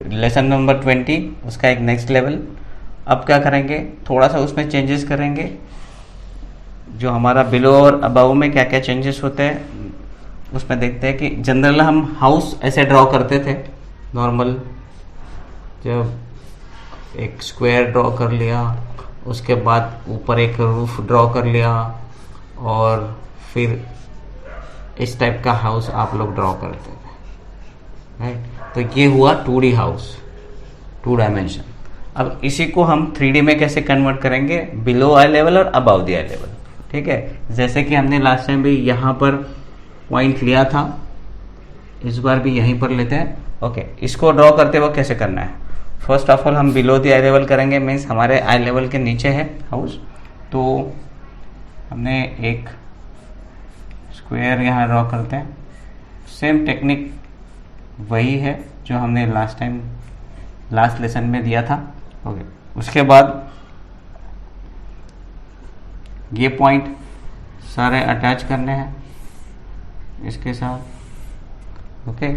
Lesson number 20 उसका एक next level. अब क्या करेंगे, थोड़ा सा उसमें चेंजेस करेंगे, जो हमारा बिलो और अबव में क्या क्या चेंजेस होते हैं उसमें देखते हैं। कि जनरल हम हाउस ऐसे ड्रॉ करते थे नॉर्मल, जब एक स्क्वायर ड्रॉ कर लिया, उसके बाद ऊपर एक रूफ ड्रॉ कर लिया, और फिर इस टाइप का हाउस आप लोग ड्रॉ करते थे, राइट। तो ये हुआ 2D हाउस, 2 डायमेंशन। अब इसी को हम 3D में कैसे कन्वर्ट करेंगे, below I level or above the I level. ठीक है, जैसे कि हमने लास्ट टाइम भी यहाँ पर पॉइंट लिया था, इस बार भी यहीं पर लेते हैं। ओके, इसको ड्रॉ करते वक्त कैसे करना है, फर्स्ट ऑफ ऑल हम बिलो द आई लेवल करेंगे, मीन्स हमारे आई लेवल के नीचे है हाउस। तो हमने एक स्क्वायर यहाँ ड्रॉ करते हैं, सेम टेक्निक वही है जो हमने लास्ट टाइम लास्ट लेसन में दिया था। ओके, उसके बाद ये पॉइंट सारे अटैच करने हैं इसके साथ। ओके,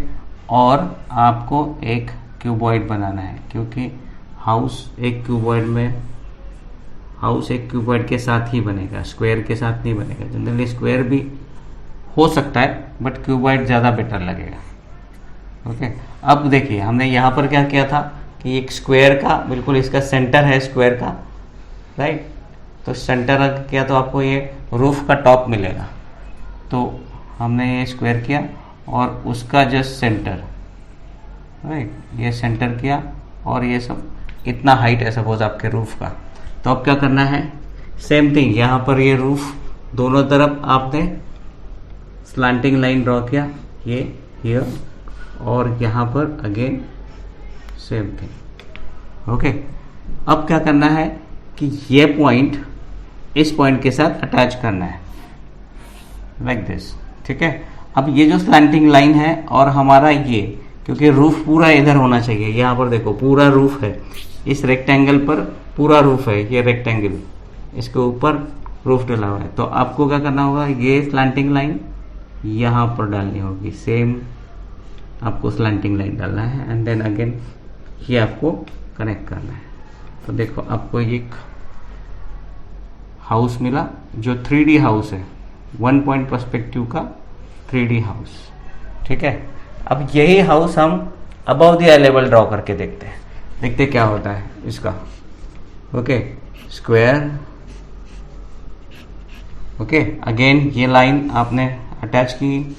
और आपको एक क्यूबॉइड बनाना है, क्योंकि हाउस एक क्यूबॉइड के साथ ही बनेगा, स्क्वायर के साथ नहीं बनेगा। जनरली स्क्वायर भी हो सकता है, बट क्यूबॉइड ज़्यादा बेटर लगेगा। ओके, अब देखिए हमने यहाँ पर क्या किया था कि एक स्क्वायर का बिल्कुल इसका सेंटर है स्क्वायर का, राइट। तो सेंटर किया तो आपको ये रूफ का टॉप मिलेगा। तो हमने ये स्क्वायर किया और उसका जस्ट सेंटर, राइट, ये सेंटर किया, और ये सब इतना हाइट है सपोज आपके रूफ का। तो अब क्या करना है, सेम थिंग यहाँ पर ये रूफ दोनों तरफ आपने स्लांटिंग लाइन ड्रॉ किया, ये हियर, और यहाँ पर अगेन सेम थिंग। ओके, अब क्या करना है कि ये पॉइंट इस पॉइंट के साथ अटैच करना है, लाइक दिस। ठीक है, अब ये जो स्लैंटिंग लाइन है और हमारा ये, क्योंकि रूफ पूरा इधर होना चाहिए, यहाँ पर देखो पूरा रूफ है, इस रेक्टेंगल पर पूरा रूफ है, ये रेक्टेंगल, इसके ऊपर रूफ डला हुआ है। तो आपको क्या करना होगा, ये स्लैंटिंग लाइन यहाँ पर डालनी होगी, सेम आपको स्लैंटिंग लाइन डालना है, एंड देन अगेन ये आपको कनेक्ट करना है। तो देखो आपको एक हाउस मिला जो 3D हाउस है, 1 पॉइंट पर्सपेक्टिव का 3D हाउस। ठीक है, अब यही हाउस हम above the I level draw करके देखते क्या होता है इसका। ओके, स्क्वायर, ओके, अगेन ये लाइन आपने अटैच की,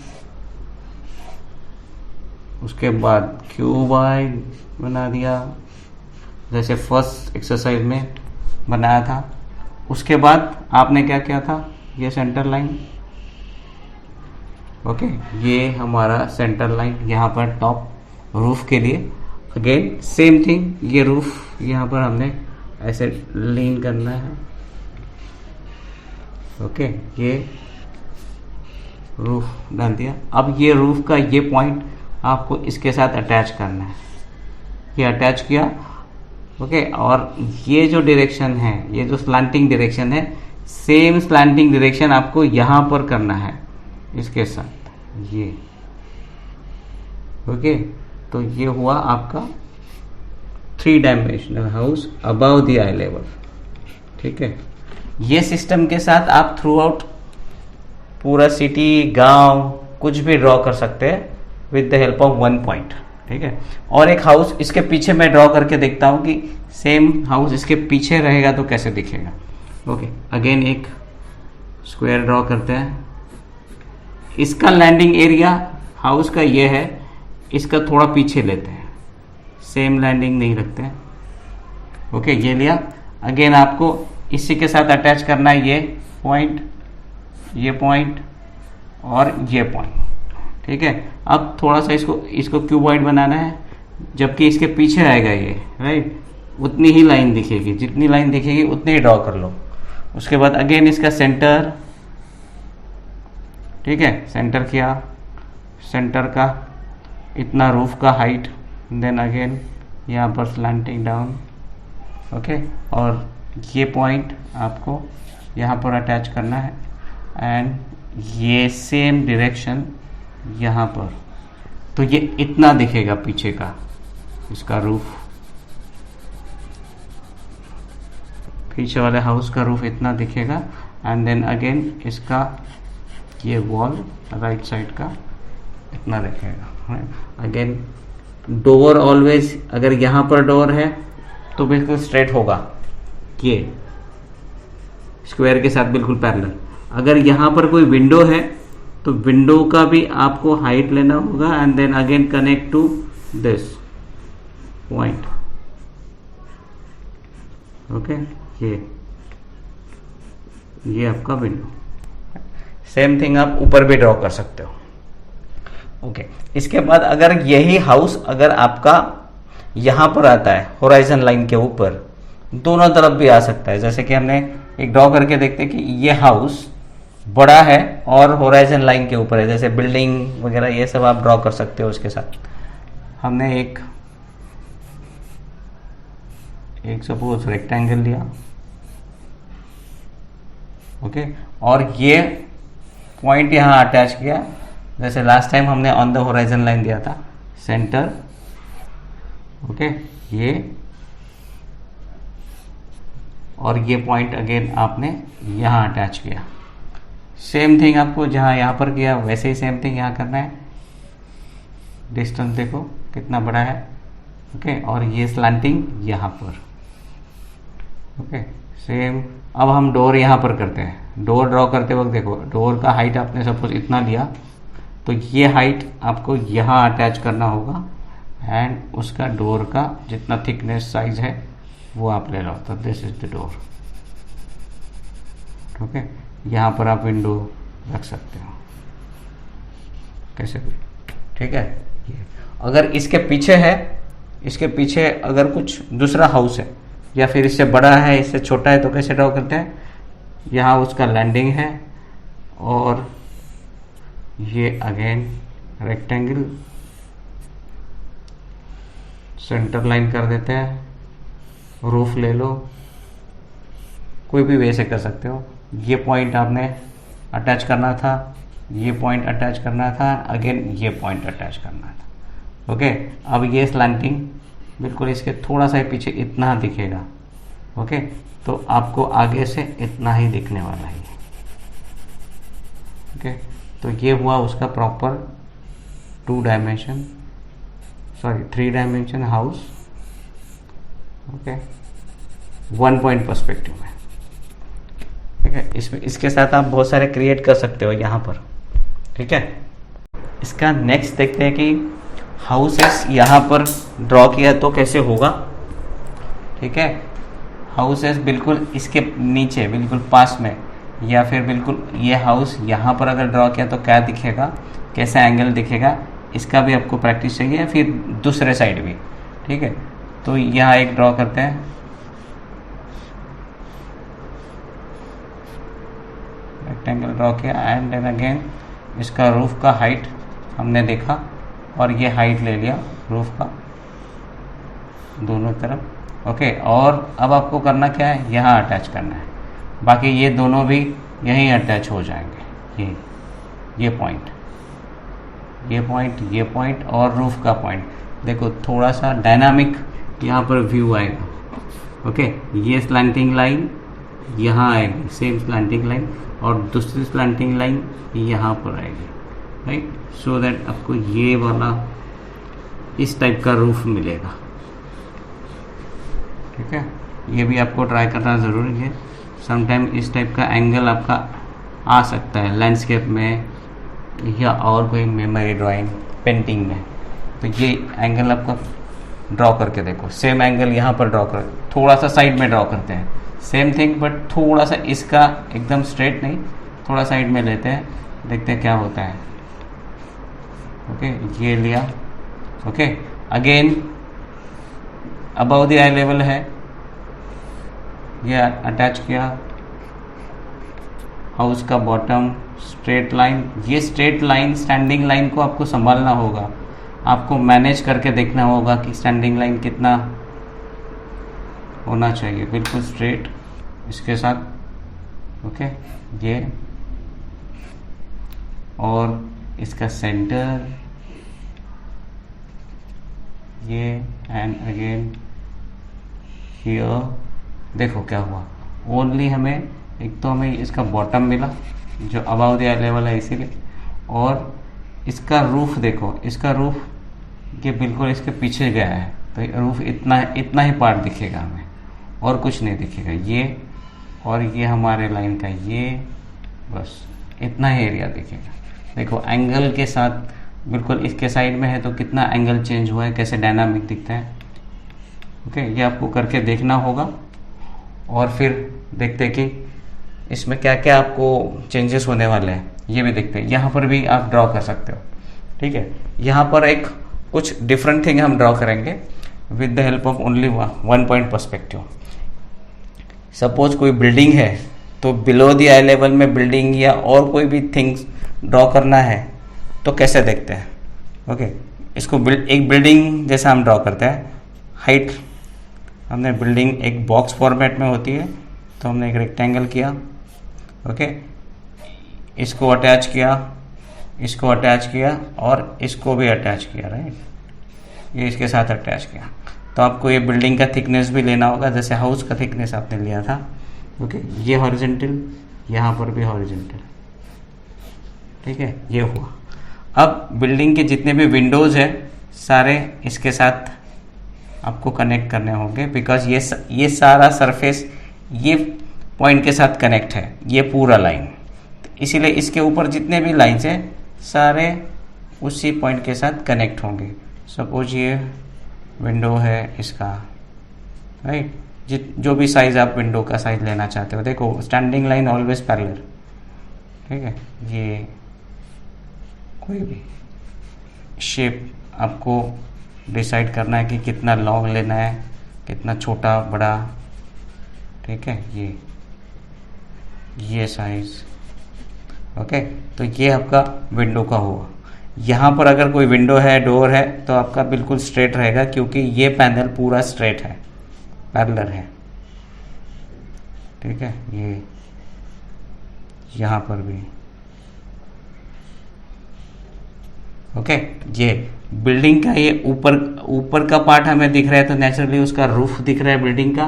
उसके बाद क्यूबॉइड बना दिया जैसे फर्स्ट एक्सरसाइज में बनाया था। उसके बाद आपने क्या किया था, ये सेंटर लाइन, ओके, ये हमारा सेंटर लाइन यहाँ पर टॉप रूफ के लिए। अगेन सेम थिंग, ये रूफ यहाँ पर हमने ऐसे लीन करना है। ओके, ये रूफ डाल दिया। अब ये रूफ का ये पॉइंट आपको इसके साथ अटैच करना है, ये अटैच किया। ओके, और ये जो डायरेक्शन है, ये जो स्लैंटिंग डायरेक्शन है, सेम स्लैंटिंग डायरेक्शन आपको यहाँ पर करना है इसके साथ, ये। ओके, तो ये हुआ आपका 3 dimensional house above the I level. ठीक है, ये सिस्टम के साथ आप थ्रू आउट पूरा सिटी, गांव, कुछ भी ड्रॉ कर सकते हैं with the help of 1 point. ठीक है, और एक हाउस इसके पीछे मैं ड्रॉ करके देखता हूं कि सेम हाउस इसके पीछे रहेगा तो कैसे दिखेगा। ओके, अगेन एक स्क्वायर ड्रॉ करते हैं, इसका लैंडिंग एरिया हाउस का ये है, इसका थोड़ा पीछे लेते हैं, सेम लैंडिंग नहीं रखते हैं। ओके, ये लिया। अगेन आपको इसी के साथ अटैच करना है ये पॉइंट और ये पॉइंट। ठीक है, अब थोड़ा सा इसको क्यूबॉइड बनाना है, जबकि इसके पीछे रहेगा ये, राइट। उतनी ही लाइन दिखेगी, जितनी लाइन दिखेगी उतनी ही ड्रॉ कर लो। उसके बाद अगेन इसका सेंटर, ठीक है, सेंटर किया, सेंटर का इतना रूफ का हाइट, देन अगेन यहाँ पर स्लैंटिंग डाउन। ओके, और ये पॉइंट आपको यहाँ पर अटैच करना है, एंड ये सेम डायरेक्शन यहाँ पर, तो ये इतना दिखेगा पीछे का। इसका रूफ, पीछे वाले हाउस का रूफ इतना दिखेगा, एंड देन अगेन इसका ये वॉल राइट साइड का इतना दिखेगा। अगेन डोर ऑलवेज, अगर यहाँ पर डोर है तो बिल्कुल स्ट्रेट होगा, ये स्क्वायर के साथ बिल्कुल पैरेलल। अगर यहाँ पर कोई विंडो है तो विंडो का भी आपको हाइट लेना होगा, and then again connect to this point. Okay, ये आपका विंडो। सेम थिंग आप ऊपर भी ड्रॉ कर सकते हो। ओके, इसके बाद अगर यही हाउस अगर आपका यहां पर आता है होराइजन लाइन के ऊपर, दोनों तरफ भी आ सकता है। जैसे कि हमने एक ड्रॉ करके देखते हैं कि ये हाउस बड़ा है और होराइजन लाइन के ऊपर है, जैसे बिल्डिंग वगैरह ये सब आप ड्रॉ कर सकते हो उसके साथ। हमने एक सपोज रेक्टेंगल लिया, ओके, और ये पॉइंट यहां अटैच किया, जैसे लास्ट टाइम हमने ऑन द होराइजन लाइन दिया था, सेंटर, ओके, ये और ये पॉइंट अगेन आपने यहां अटैच किया। सेम थिंग आपको जहां यहां पर किया वैसे ही सेम थिंग यहां करना है। डिस्टेंस देखो कितना बड़ा है, ओके, और ये स्लैंटिंग यहां पर, ओके, सेम। अब हम डोर यहां पर करते हैं। डोर ड्रॉ करते वक्त देखो, डोर का हाइट आपने सपोज इतना लिया, तो ये हाइट आपको यहां अटैच करना होगा, एंड उसका डोर का जितना थिकनेस साइज है वो आप ले लो। तो this is the door, okay. यहां पर आप विंडो रख सकते हो कैसे भी, ठीक है। अगर इसके पीछे है, इसके पीछे अगर कुछ दूसरा हाउस है या फिर इससे बड़ा है, इससे छोटा है, तो कैसे ड्रॉ करते हैं? यहाँ उसका लैंडिंग है और ये अगेन रेक्टेंगल सेंटर लाइन कर देते हैं। रूफ ले लो, कोई भी वे से कर सकते हो। ये पॉइंट आपने अटैच करना था, ये पॉइंट अटैच करना था, अगेन ये पॉइंट अटैच करना था, ओके। अब ये स्लैंटिंग बिल्कुल इसके थोड़ा सा पीछे इतना दिखेगा, ओके, तो आपको आगे से इतना ही दिखने वाला है, ओके। तो ये हुआ उसका proper 3 dimension house, okay, 1 point perspective में, ठीक है। इसमें इसके साथ आप बहुत सारे क्रिएट कर सकते हो यहाँ पर, ठीक है। इसका नेक्स्ट देखते हैं कि हाउसेस यहाँ पर ड्रॉ किया तो कैसे होगा, ठीक है। हाउसेस बिल्कुल इसके नीचे बिल्कुल पास में, या फिर बिल्कुल ये हाउस यहाँ पर अगर ड्रॉ किया तो क्या दिखेगा, कैसा एंगल दिखेगा, इसका भी आपको प्रैक्टिस चाहिए, फिर दूसरे साइड भी, ठीक है। तो यहाँ एक ड्रॉ करते हैं, रेक्टेंगल ड्रॉ किया, एंड देन अगेन इसका रूफ का हाइट हमने देखा और ये हाइट ले लिया रूफ का दोनों तरफ, ओके। और अब आपको करना क्या है, यहाँ अटैच करना है, बाकी ये दोनों भी यहीं अटैच हो जाएंगे। ये पॉइंट, ये पॉइंट, ये पॉइंट और रूफ का पॉइंट। देखो थोड़ा सा डायनामिक यहाँ पर व्यू आएगा, ओके। ये स्लैंटिंग लाइन यहाँ आएगी, सेम स्लैंटिंग लाइन, और दूसरी स्लैंटिंग लाइन यहाँ पर आएगी, राइट, सो दैट आपको ये वाला इस टाइप का रूफ मिलेगा, ठीक है। ये भी आपको ट्राई करना ज़रूरी है। समटाइम इस टाइप का एंगल आपका आ सकता है लैंडस्केप में या और कोई मेमोरी ड्राइंग पेंटिंग में, तो ये एंगल आपका ड्रॉ करके देखो। सेम एंगल यहाँ पर ड्रॉ कर, थोड़ा सा साइड में ड्रॉ करते हैं, सेम थिंग, बट थोड़ा सा इसका एकदम स्ट्रेट नहीं, थोड़ा साइड में लेते हैं, देखते हैं क्या होता है, ओके। ये लिया, okay. Again above the I level है, ये अटैच किया, हाउस का बॉटम, स्ट्रेट लाइन। ये स्ट्रेट लाइन, स्टैंडिंग लाइन को आपको संभालना होगा, आपको मैनेज करके देखना होगा कि स्टैंडिंग लाइन कितना होना चाहिए, बिल्कुल स्ट्रेट इसके साथ, ओके। ये और इसका सेंटर ये एंड अगेन हियर। देखो क्या हुआ, ओनली हमें एक तो हमें इसका बॉटम मिला जो अबाव द आई लेवल है इसीलिए, और इसका रूफ देखो, इसका रूफ ये बिल्कुल इसके पीछे गया है, तो रूफ इतना ही पार्ट दिखेगा हमें और कुछ नहीं दिखेगा। ये और ये हमारे लाइन का ये, बस इतना ही एरिया दिखेगा। देखो एंगल के साथ बिल्कुल इसके साइड में है तो कितना एंगल चेंज हुआ है, कैसे डायनामिक दिखता है। ओके, ये आपको करके देखना होगा और फिर देखते हैं कि इसमें क्या क्या आपको चेंजेस होने वाले हैं, ये भी देखते हैं। यहाँ पर भी आप ड्रॉ कर सकते हो, ठीक है। यहाँ पर एक कुछ डिफरेंट थिंग हम ड्रॉ करेंगे with the help of only 1 point perspective. Suppose कोई बिल्डिंग है तो बिलो द आई लेवल में बिल्डिंग या और कोई भी थिंग्स ड्रॉ करना है तो कैसे देखते हैं। ओके, इसको एक बिल्डिंग जैसा हम ड्रॉ करते हैं। हाइट हमने बिल्डिंग एक बॉक्स फॉर्मेट में होती है तो हमने एक रेक्टेंगल किया। ओके, इसको अटैच किया, इसको अटैच किया और इसको भी अटैच किया, राइट, ये इसके साथ अटैच किया। तो आपको ये बिल्डिंग का थिकनेस भी लेना होगा, जैसे हाउस का थिकनेस आपने लिया था। ओके, ये हॉरिजॉन्टल, यहाँ पर भी हॉरिजॉन्टल, ठीक है, ये हुआ। अब बिल्डिंग के जितने भी विंडोज़ हैं सारे इसके साथ आपको कनेक्ट करने होंगे, बिकॉज ये सारा सरफेस ये पॉइंट के साथ कनेक्ट है, ये पूरा लाइन। इसीलिए इसके ऊपर जितने भी लाइन्स हैं सारे उसी पॉइंट के साथ कनेक्ट होंगे। सपोज ये विंडो है इसका, राइट, जो भी साइज आप विंडो का साइज लेना चाहते हो। देखो स्टैंडिंग लाइन ऑलवेज पैरेलल, ठीक है। ये कोई भी शेप आपको डिसाइड करना है कि कितना लॉन्ग लेना है, कितना छोटा बड़ा, ठीक है। ये साइज, ओके। तो ये आपका विंडो का हुआ। यहाँ पर अगर कोई विंडो है, डोर है, तो आपका बिल्कुल स्ट्रेट रहेगा क्योंकि ये पैनल पूरा स्ट्रेट है, पैरेलल है, ठीक है। ये यहाँ पर भी, ओके। ये बिल्डिंग का ये ऊपर का पार्ट हमें दिख रहा है तो नेचुरली उसका रूफ दिख रहा है बिल्डिंग का,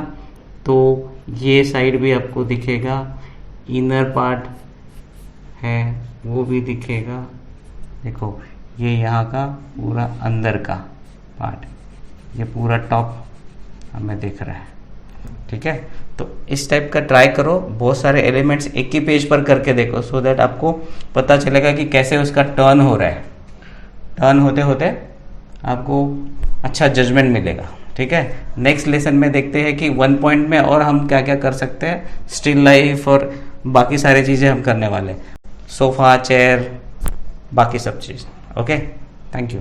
तो ये साइड भी आपको दिखेगा। इनर पार्ट है वो भी दिखेगा। देखो ये यहाँ का पूरा अंदर का पार्ट, ये पूरा टॉप हमें दिख रहा है, ठीक है। तो इस टाइप का ट्राई करो, बहुत सारे एलिमेंट्स एक ही पेज पर करके देखो, सो दैट आपको पता चलेगा कि कैसे उसका टर्न हो रहा है। टर्न होते होते आपको अच्छा जजमेंट मिलेगा, ठीक है। नेक्स्ट लेसन में देखते हैं कि 1 पॉइंट में और हम क्या क्या कर सकते हैं, स्टिल लाइफ और बाकी सारी चीज़ें हम करने वाले, सोफ़ा, चेयर, बाकी सब चीज़। Okay, thank you.